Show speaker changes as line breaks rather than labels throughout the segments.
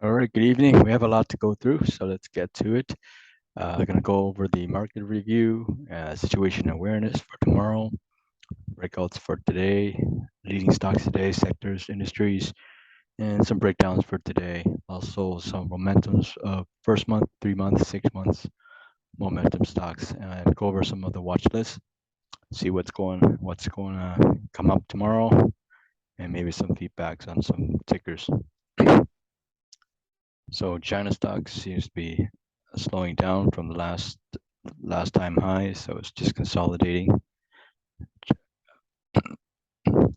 All right, good evening. We have a lot to go through, so let's get to it. I'm going to go over the market review, situation awareness for tomorrow, breakouts for today, leading stocks today, sectors, industries, and some breakdowns for today. Also, some momentums of first month, 3 months, 6 months, momentum stocks, and go over some of the watch lists, see what's going to come up tomorrow, and maybe some feedbacks on some tickers. So China stocks seems to be slowing down from the last time high, so it's just consolidating.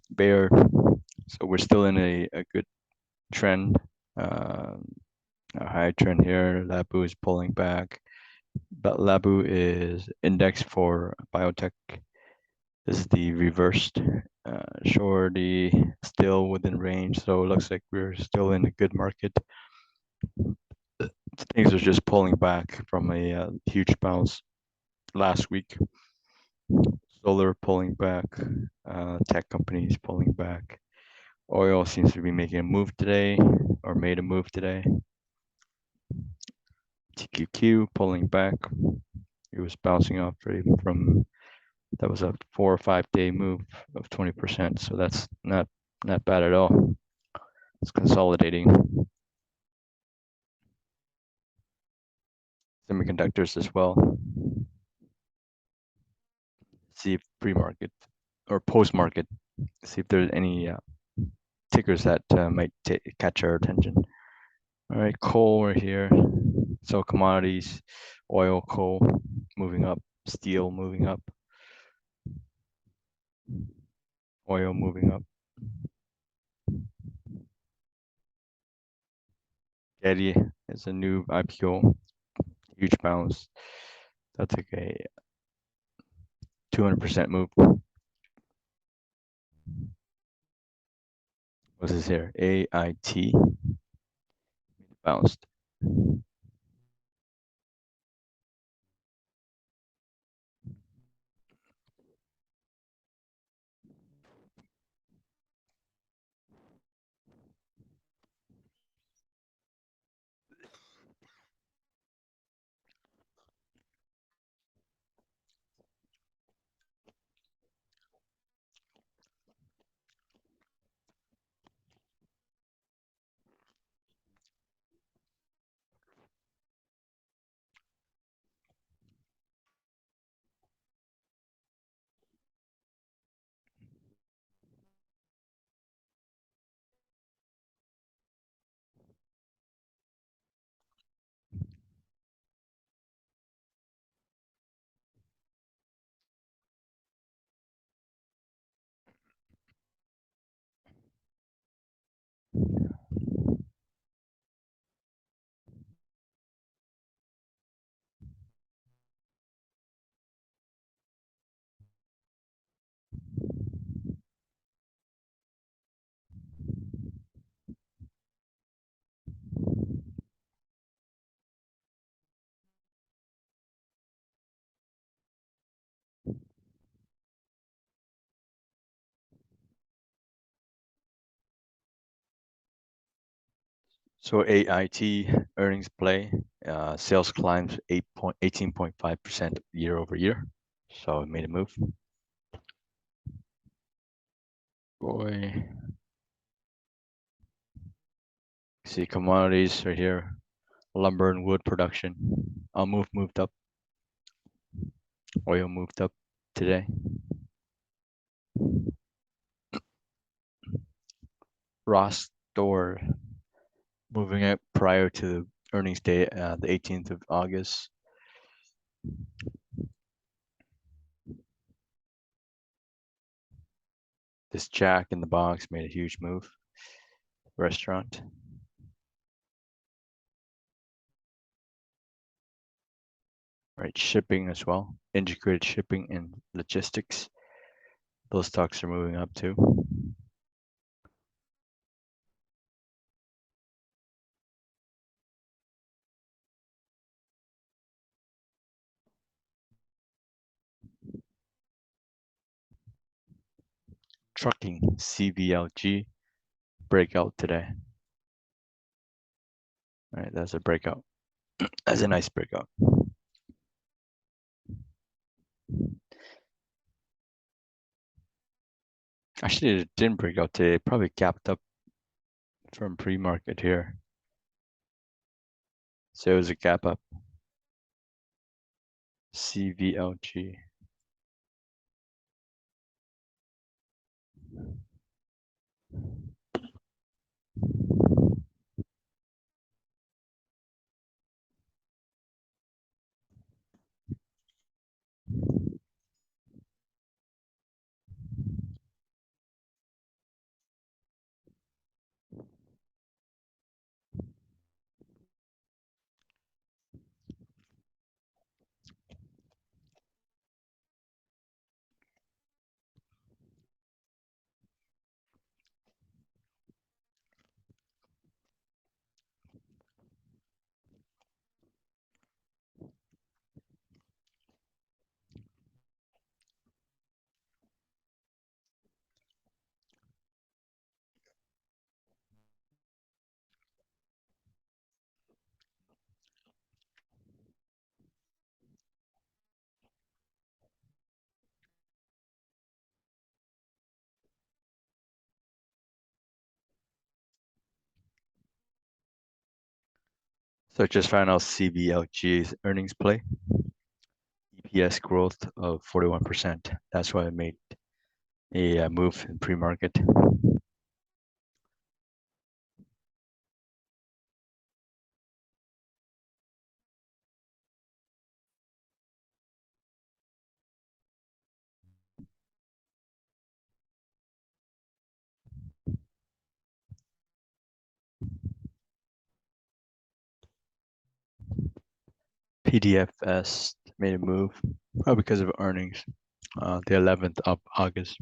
Bear, so we're still in a good trend, uh, a high trend here. Labu is pulling back, but Labu is indexed for biotech. This is the reversed. Shorty still within range, so it looks like we're still in a good market. Things are just pulling back from a huge bounce last week. Solar pulling back, tech companies pulling back. Oil seems to be making a move today, or made a move today. TQQ pulling back. It was bouncing off from that was a 4 or 5 day move of 20%. So that's not bad at all. It's consolidating. Semiconductors as well. See if pre-market or post-market. See if there's any tickers that might catch our attention. All right, coal right here. So commodities, oil, coal moving up, steel moving up, oil moving up. Getty is a new IPO, huge bounce. That's like a 200% move. What's this here? AIT bounced. So AIT earnings play, sales climbs 18.5% year over year. So it made a move. Boy, see commodities right here. Lumber and wood production. Moved up. Oil moved up today. Ross store moving up prior to the earnings day, the 18th of August. This Jack in the Box made a huge move. Restaurant. Right, shipping as well. Integrated shipping and logistics. Those stocks are moving up too. Trucking, CVLG, breakout today. All right, that's a breakout. That's a nice breakout. Actually, it didn't break out today. It probably gapped up from pre-market here. So it was a gap up. CVLG. So just found out CVLG's earnings play. EPS growth of 41%. That's why I made a move in pre-market. PDFS made a move, probably because of earnings. The 11th of August,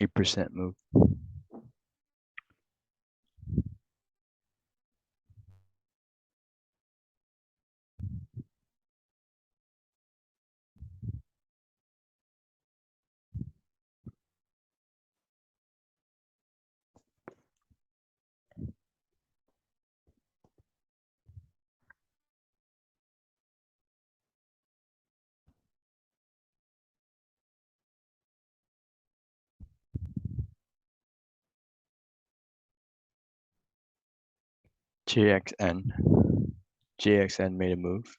8% move. JXN. JXN made a move.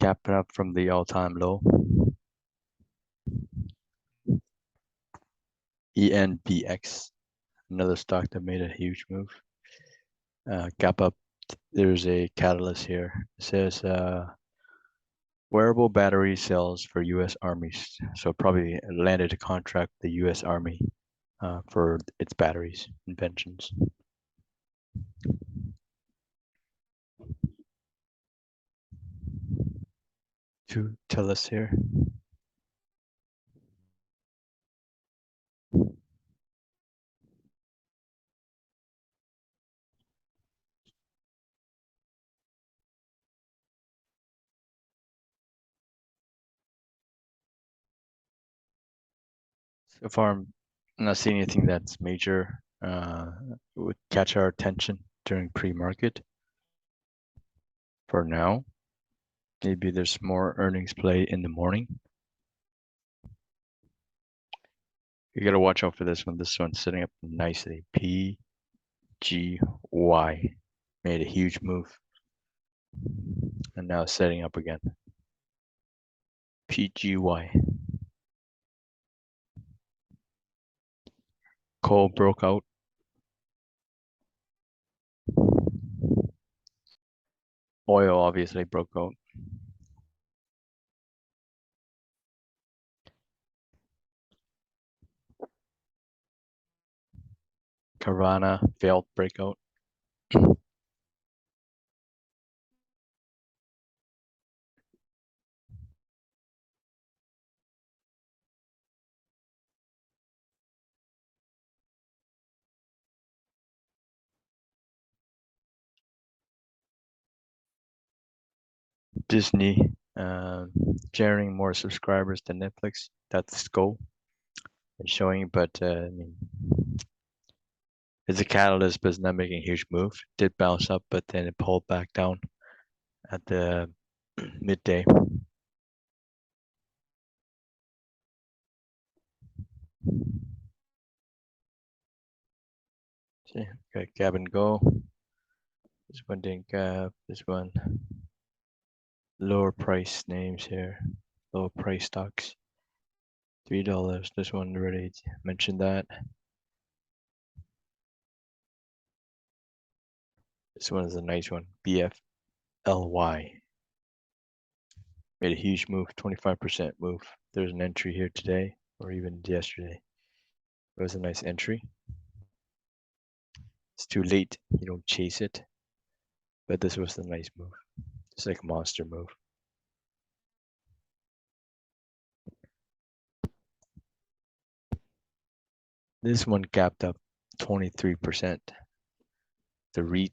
Gapping up from the all-time low. ENBX, another stock that made a huge move. Gap up. There's a catalyst here. It says wearable battery cells for U.S. armies. So probably landed a contract with the U.S. Army for its batteries inventions. To tell us here. So far, I'm not seeing anything that's major would catch our attention during pre-market. For now, maybe there's more earnings play in the morning. You gotta watch out for this one. This one's sitting up nicely. PGY made a huge move and now setting up again. PGY. Coal broke out. Oil obviously broke out. Carvana failed breakout. Disney generating more subscribers than Netflix. That's the goal. It's showing, but I mean, It's a catalyst, but it's not making a huge move. Did bounce up, but then it pulled back down at the midday. See, got Gab and Go. This one didn't gap. This one lower price names here. Lower price stocks. $3. This one already mentioned that. This one is a nice one. BFLY. Made a huge move, 25% move. There's an entry here today or even yesterday. It was a nice entry. It's too late. You don't chase it. But this was a nice move. It's like a monster move. This one gapped up 23%. The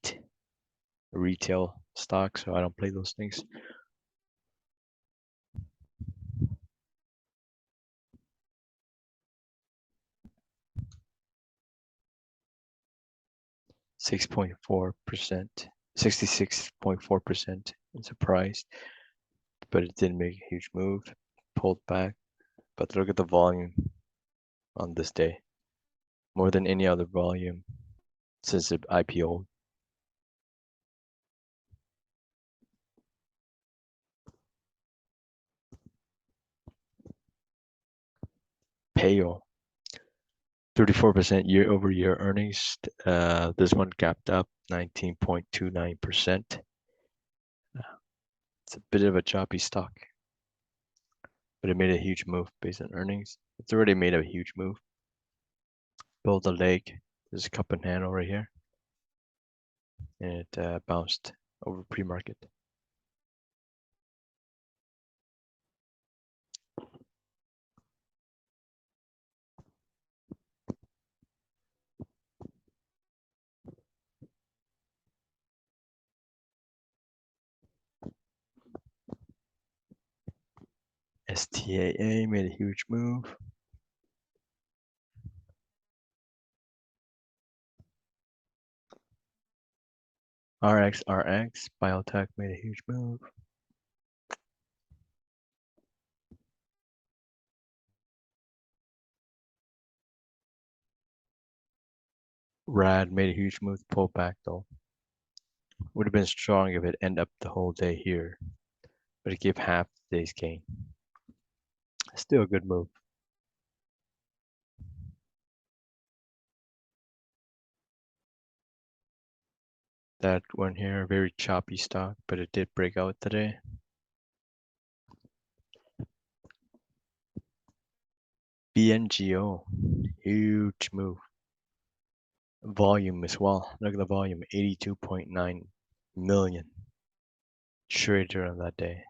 retail stock, so I don't play those things. 6.4%, 66.4%. I'm surprised, but it didn't make a huge move. Pulled back, but look at the volume on this day. More than any other volume since the IPO. Payo, 34% year over year earnings. This one gapped up 19.29%. It's a bit of a choppy stock, but it made a huge move based on earnings. It's already made a huge move. Build a leg. There's a cup and handle right here, and it bounced over pre-market. STAA made a huge move. RXRX, Biotech made a huge move. RAD made a huge move, pull back though. Would have been strong if it ended up the whole day here, but it gave half the day's gain. Still a good move. That one here, very choppy stock, but it did break out today. BNGO, huge move. Volume as well. Look at the volume, 82.9 million traded on that day.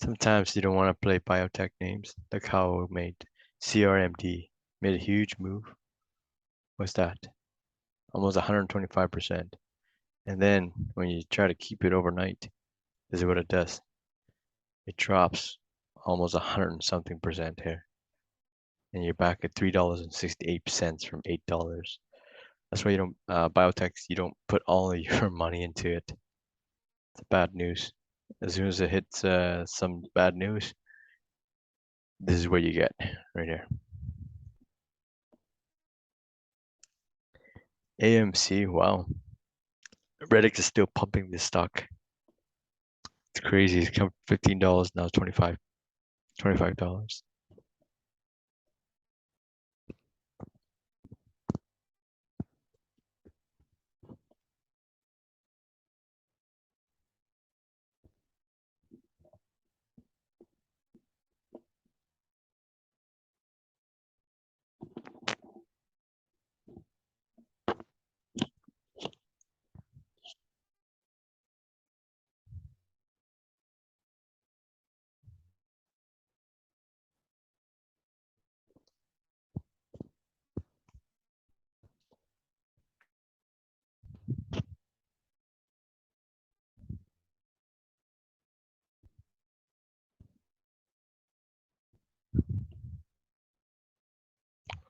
Sometimes you don't want to play biotech names. Look how it made CRMD made a huge move. What's that? Almost 125%. And then when you try to keep it overnight, this is what it does. It drops almost 100 and something percent here. And you're back at $3.68 from $8. That's why you don't biotechs, you don't put all of your money into it. It's bad news. As soon as it hits some bad news, this is what you get right here. AMC, wow. Reddick is still pumping this stock. It's crazy. It's come $15 now, $25.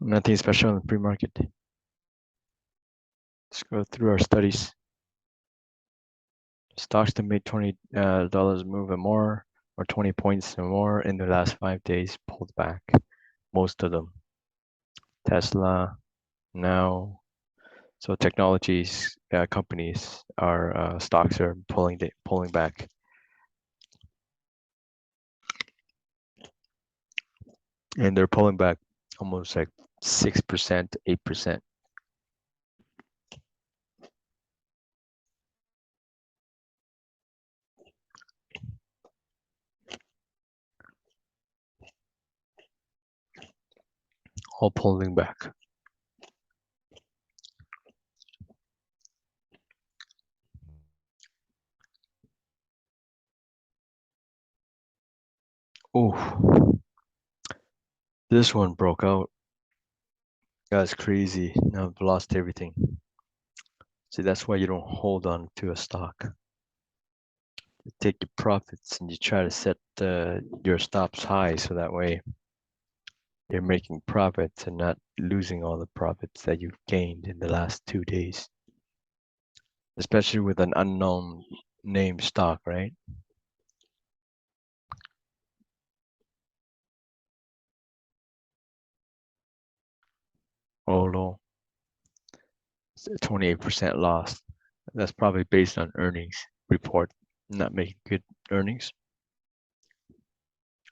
Nothing special in the pre-market. Let's go through our studies. Stocks that made $20 move or more, or 20 points or more in the last 5 days pulled back. Most of them. Tesla, now. So technologies companies are stocks are pulling back. And they're pulling back almost like 6%, 8%. All pulling back. Oh, this one broke out. That's crazy. Now I've lost everything. See, that's why you don't hold on to a stock. You take your profits and you try to set your stops high so that way you're making profits and not losing all the profits that you've gained in the last 2 days. Especially with an unknown name stock, right? Oh no, 28% loss. That's probably based on earnings report, not making good earnings.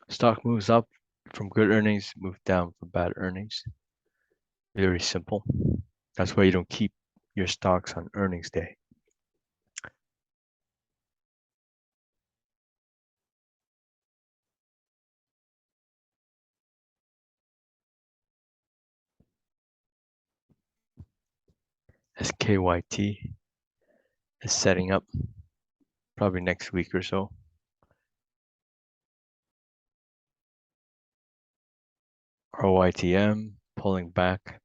Stock moves up from good earnings, move down from bad earnings. Very simple. That's why you don't keep your stocks on earnings day. SKYT is setting up probably next week or so. RYTM pulling back,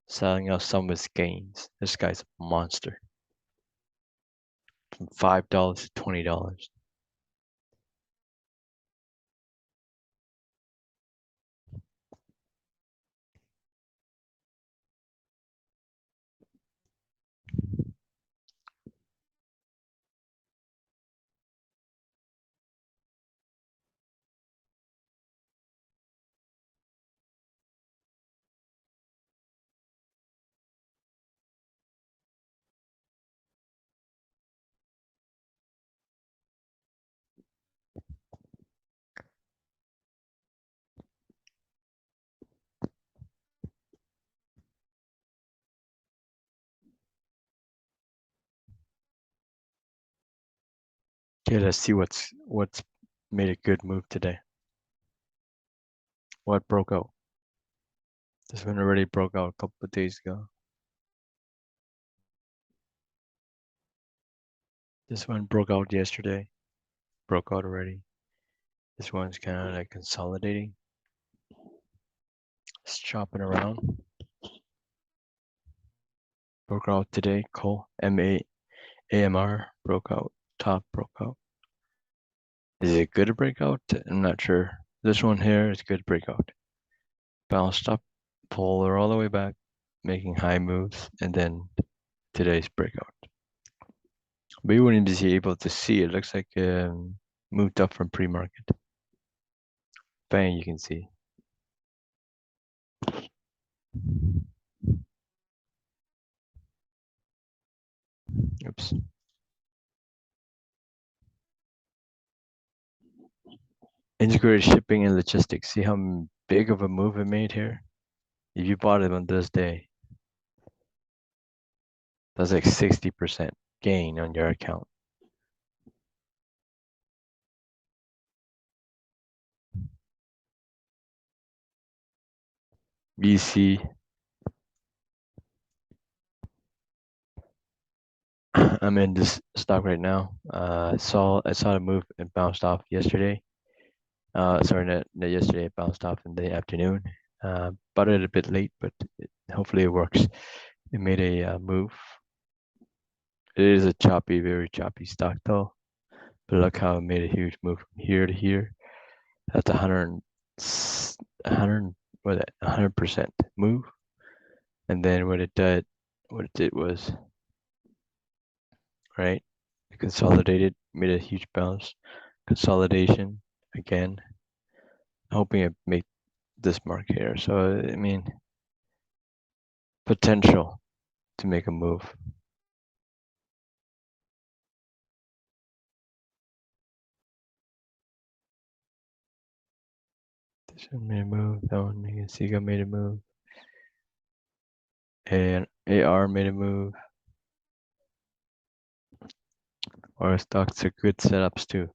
selling out some of its gains. This guy's a monster. From $5 to $20. Okay, let's see what's made a good move today. What broke out? This one already broke out a couple of days ago. This one broke out yesterday. Broke out already. This one's kind of like consolidating. It's chopping around. Broke out today. Cool. AMR broke out. Top broke out. Is it good to break out? I'm not sure. This one here is good to break out. Bounced up, pulled her all the way back, making high moves, and then today's breakout. But you wouldn't be able to see. It looks like moved up from pre-market. Bang, you can see. Oops. Integrated shipping and logistics. See how big of a move it made here? If you bought it on this day, that's like 60% gain on your account. BC. I'm in this stock right now. I saw the move and bounced off yesterday. Sorry, not yesterday. It bounced off in the afternoon. Bought it a bit late, but hopefully it works. It made a move. It is a choppy, very choppy stock though. But look how it made a huge move from here to here. That's 100, 100, what is that? 100% move. And then what it did was, right, it consolidated, made a huge bounce, consolidation again, hoping it make this mark here. So, I mean, potential to make a move. This one made a move, that one made a Sega made a move, and AR made a move. Our stocks are good setups too.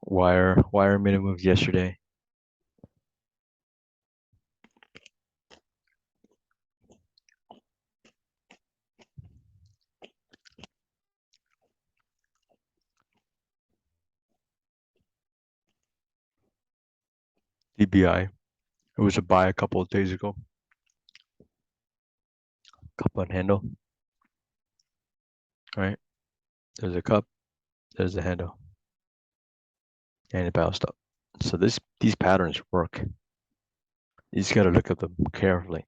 Wire made a move yesterday. DBI. It was a buy a couple of days ago. Cup on handle. Right? There's a cup, there's a handle. And it bounced up. So these patterns work. You just gotta look at them carefully.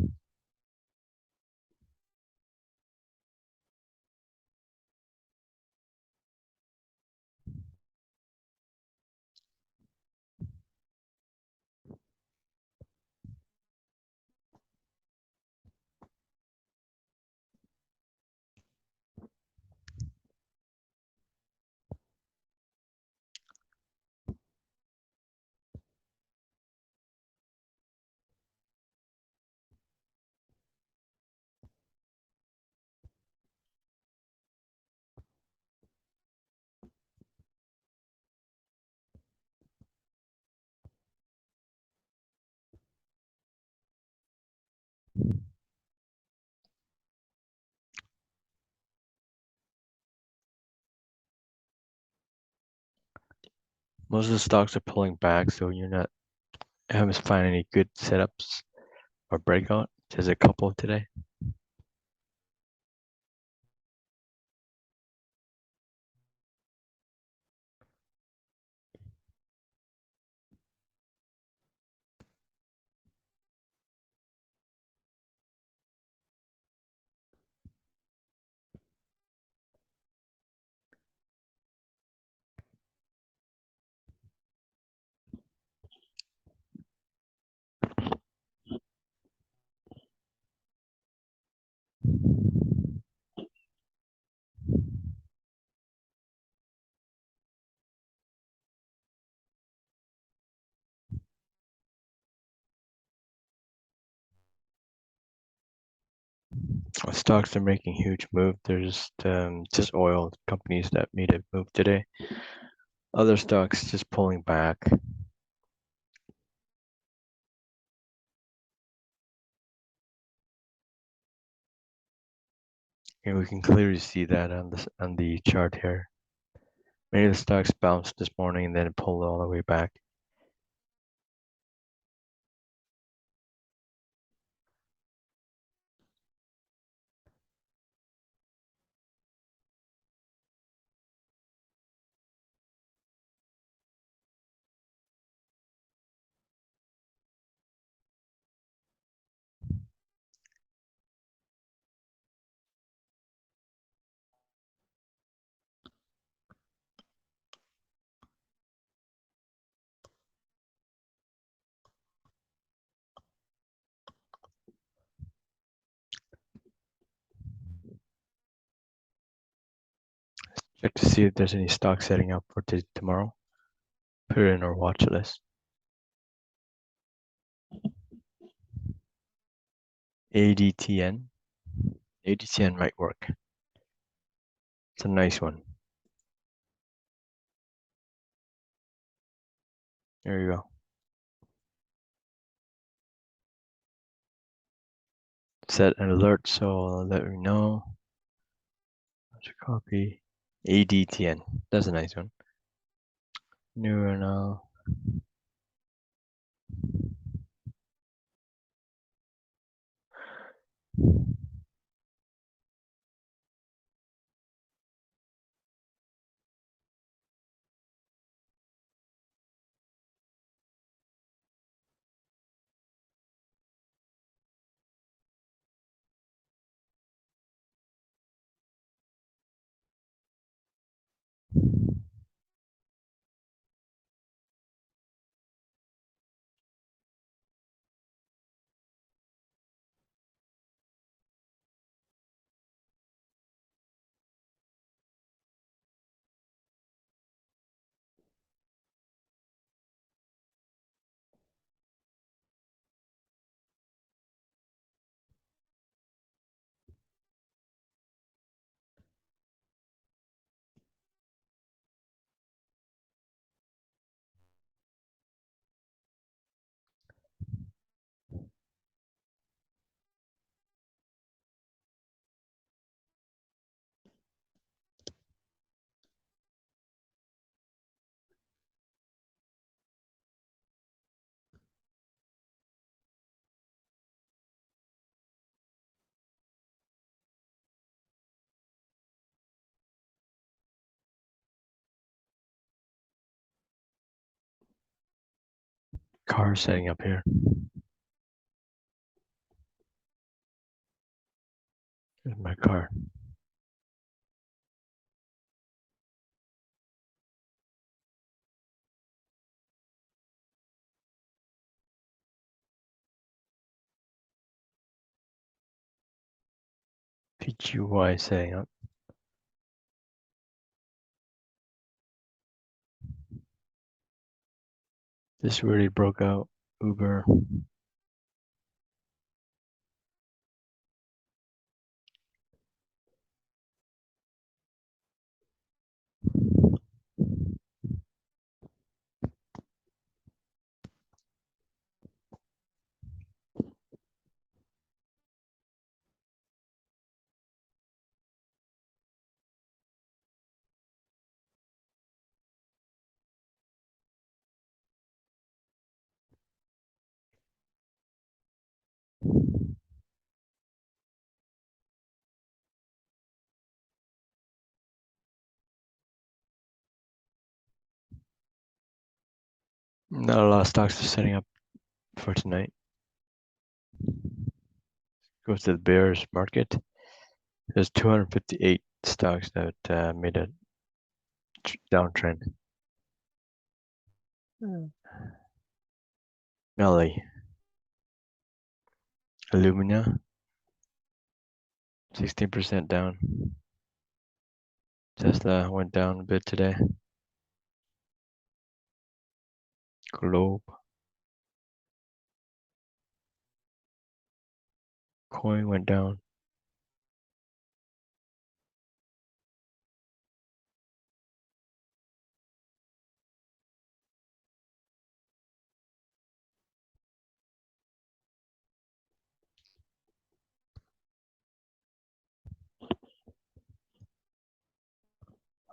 Most of the stocks are pulling back, so I haven't found any good setups or breakout. There's a couple today. Stocks are making huge move. There's just oil companies that made a move today. Other stocks just pulling back. And we can clearly see that on the chart here. Many of the stocks bounced this morning and then pulled all the way back. Check to see if there's any stock setting up for tomorrow. Put it in our watch list. ADTN. ADTN might work. It's a nice one. There you go. Set an alert so let me know. There's a copy. ADTN. That's a nice one. Neuronal. Car setting up here. Here's my car. PGY setting up. This really broke out. Uber. Not a lot of stocks are setting up for tonight. Goes to the bears market. There's 258 stocks that made a downtrend. Melly. Illumina. 16% down. Tesla went down a bit today. Globe. Coin went down.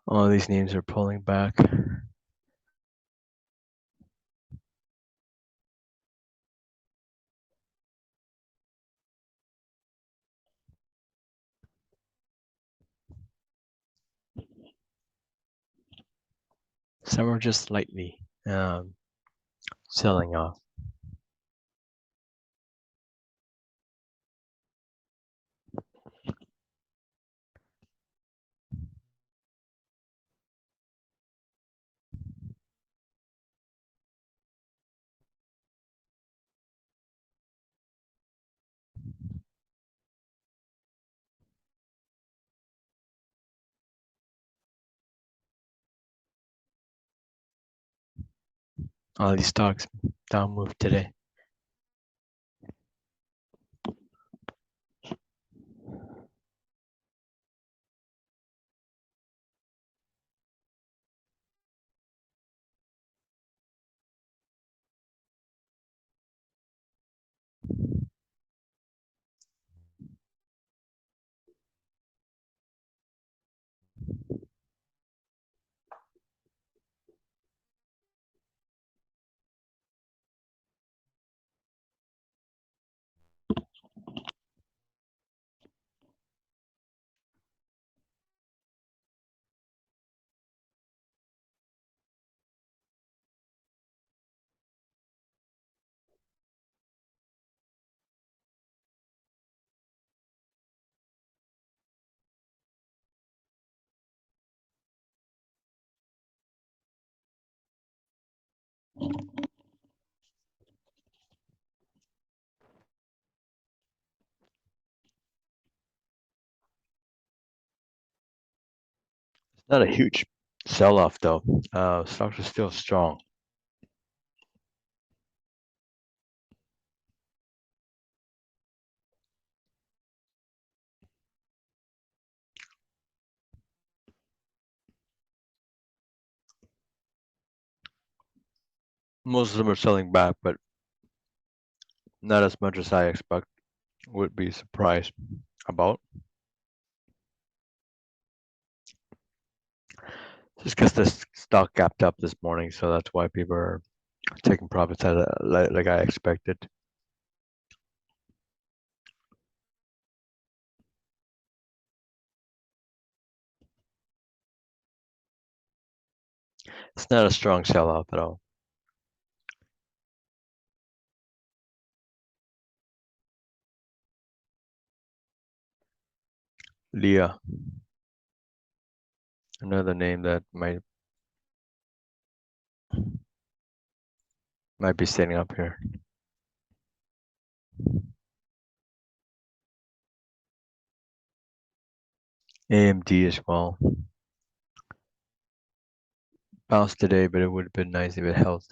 All these names are pulling back. Some are just slightly selling off. All these stocks down moved today. Not a huge sell-off though. Stocks are still strong. Most of them are selling back, but not as much as I expect. Would be surprised about. Just because the stock gapped up this morning, so that's why people are taking profits like I expected. It's not a strong sell-off at all. Leah, another name that might be setting up here. AMD as well. Bounced today, but it would have been nice if it held.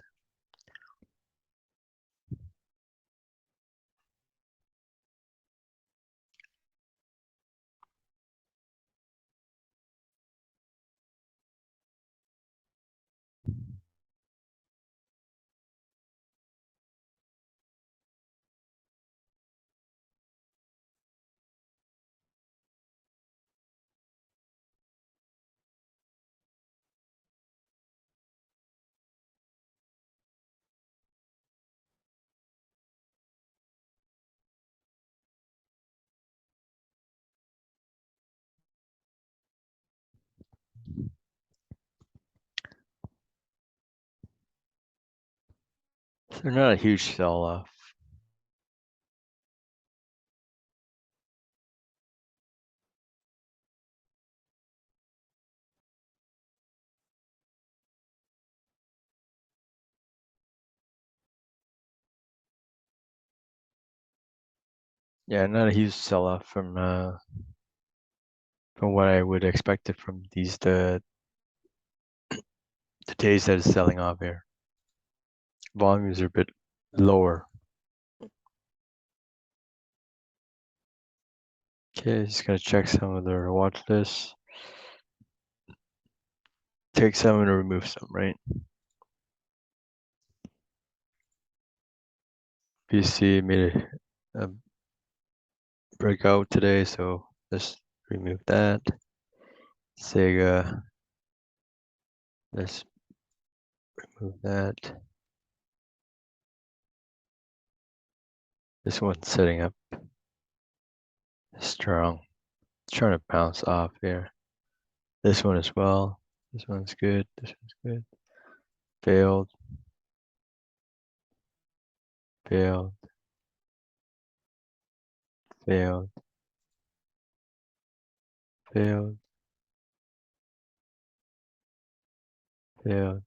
So not a huge sell-off. Yeah, not a huge sell-off from what I would expect it from the days that it's selling off here. Volumes are a bit lower. Okay, just gonna check some of their watch lists. Take some and remove some, right? PC made a breakout today, so let's remove that. Sega, let's remove that. This one's setting up strong. It's trying to bounce off here. This one as well. This one's good. This one's good. Failed. Failed. Failed. Failed. Failed.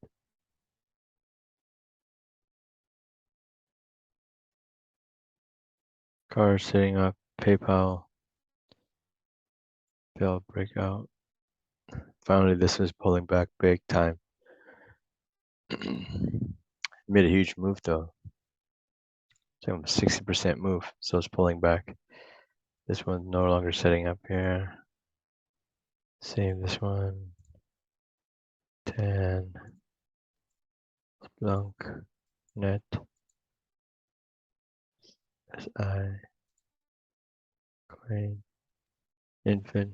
Car setting up. PayPal. Failed breakout. Finally, this is pulling back big time. Made a huge move though. It's almost 60% move, so it's pulling back. This one's no longer setting up here. Save this one. 10. Splunk. Net. SI. Coin. Infin.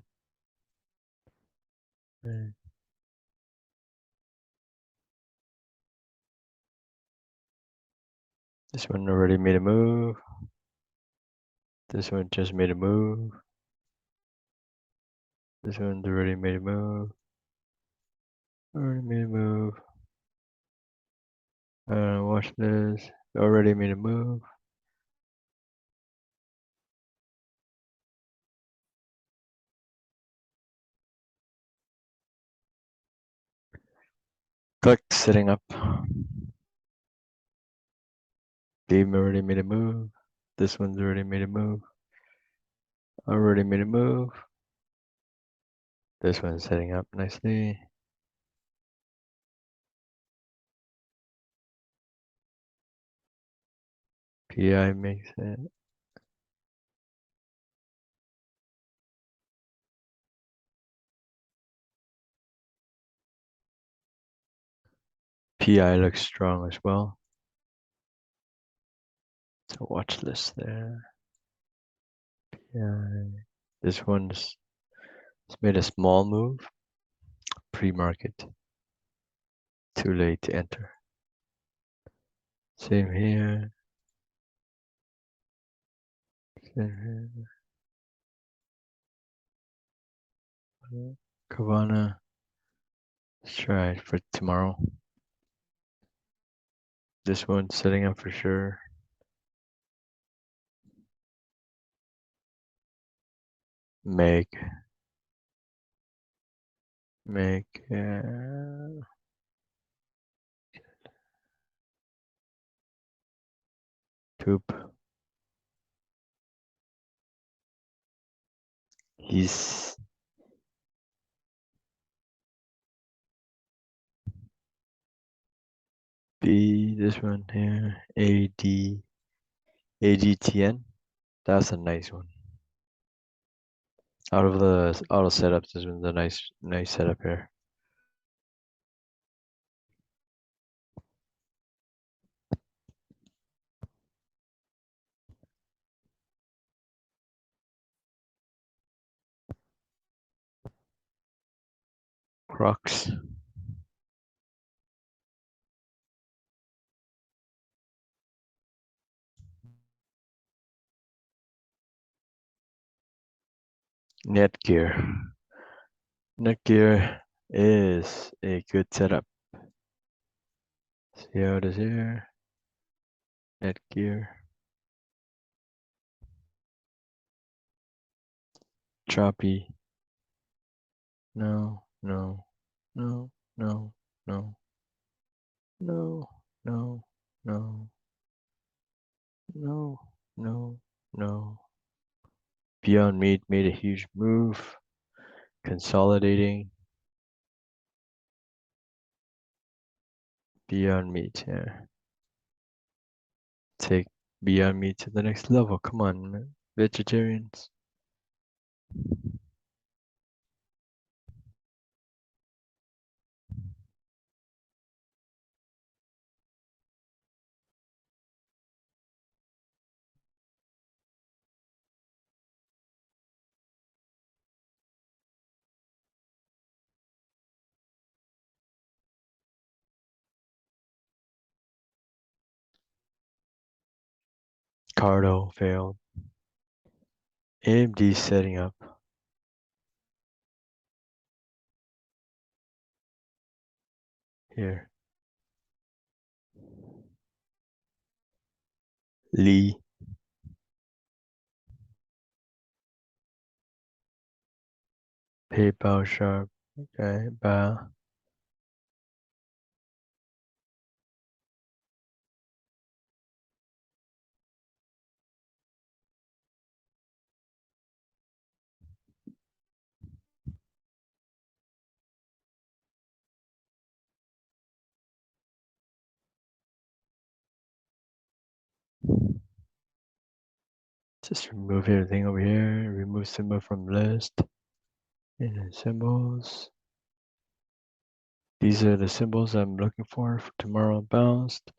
This one already made a move. This one just made a move. This one's already made a move. Already made a move. Watch this. Already made a move. Click setting up. Game already made a move. This one's already made a move. Already made a move. This one's setting up nicely. PI makes it. PI looks strong as well. So watch this there. PI. This one's made a small move. Pre-market. Too late to enter. Same here. Same here. Kavana. Let's try it for tomorrow. This one's setting up for sure. Meg. Toop. He's B. This one here. AGTN. That's a nice one. Out of the auto setups, this one's a nice setup here. Crocs. Netgear. Netgear is a good setup. See how it is here. Netgear. Choppy. No, no, no, no, no, no, no, no, no, no, no. Beyond Meat made a huge move, consolidating. Beyond Meat, yeah. Take Beyond Meat to the next level. Come on, man. Vegetarians. Cardo failed. AMD setting up. Here. Lee. PayPal sharp. Okay, bow. Just remove everything over here. Remove symbol from list. And then symbols. These are the symbols I'm looking for tomorrow bounced.